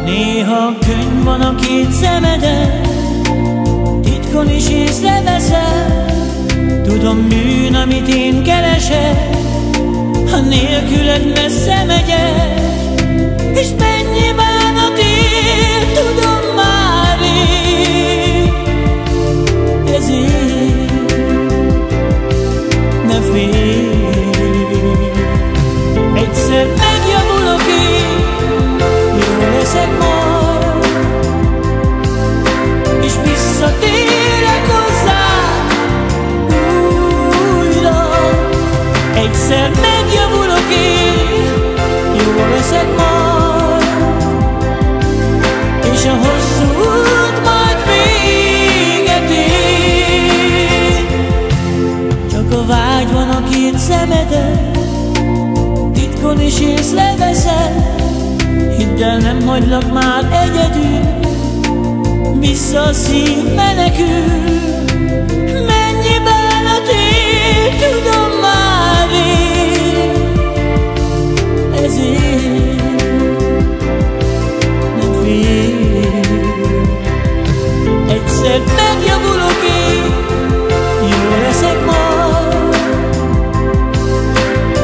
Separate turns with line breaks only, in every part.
Néha könny van a két szemeden, titkon is észreveszem. Tudom, bűn, amit én keresek, ha nélküled messze megyek. És mennyi bánat ér, tudom már én. Ezért ne félj, egyszer megjavulok én, jó leszek majd, és visszatérek hozzá újra. Egyszer megjavulok én, jó leszek majd, és a hosszú út majd véget ér. Csak a vágy van a két szemeden, titkon is észreveszed. Hidd el, nem hagylak már egyedül, vissza a szív menekül. Mennyi bánat ér, tudom már én. Ezért nem félj, egyszer megjavulok én, jó leszek majd,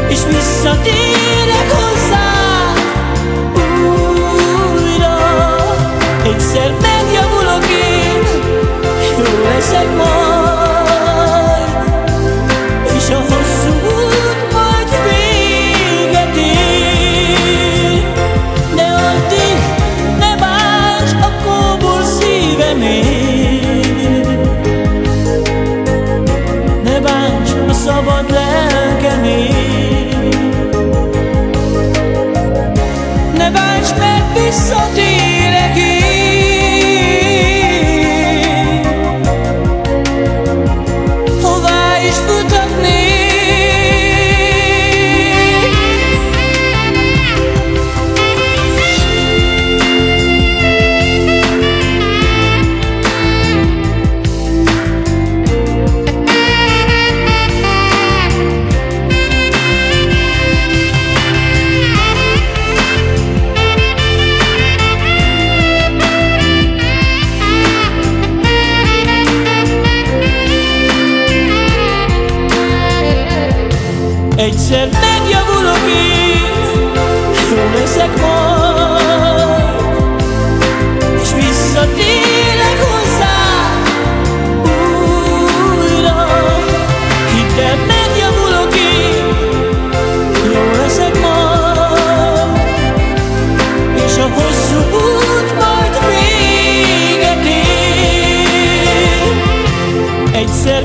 és visszatérek hozzá újra. Egyszer megjavulok én, jó leszek majd, és a hosszú út majd véget ér. De addig ne bánts a kóbor szívemért, ne bánts a szabad lelkemért, ne bánts, mert visszatérek én. Hová is futatnék, egyszer megjavulok én, jó leszek majd, és visszatérek hozzá újra. Hidd el, megjavulok én, jó leszek majd, és a hosszú út majd véget ér. Egyszer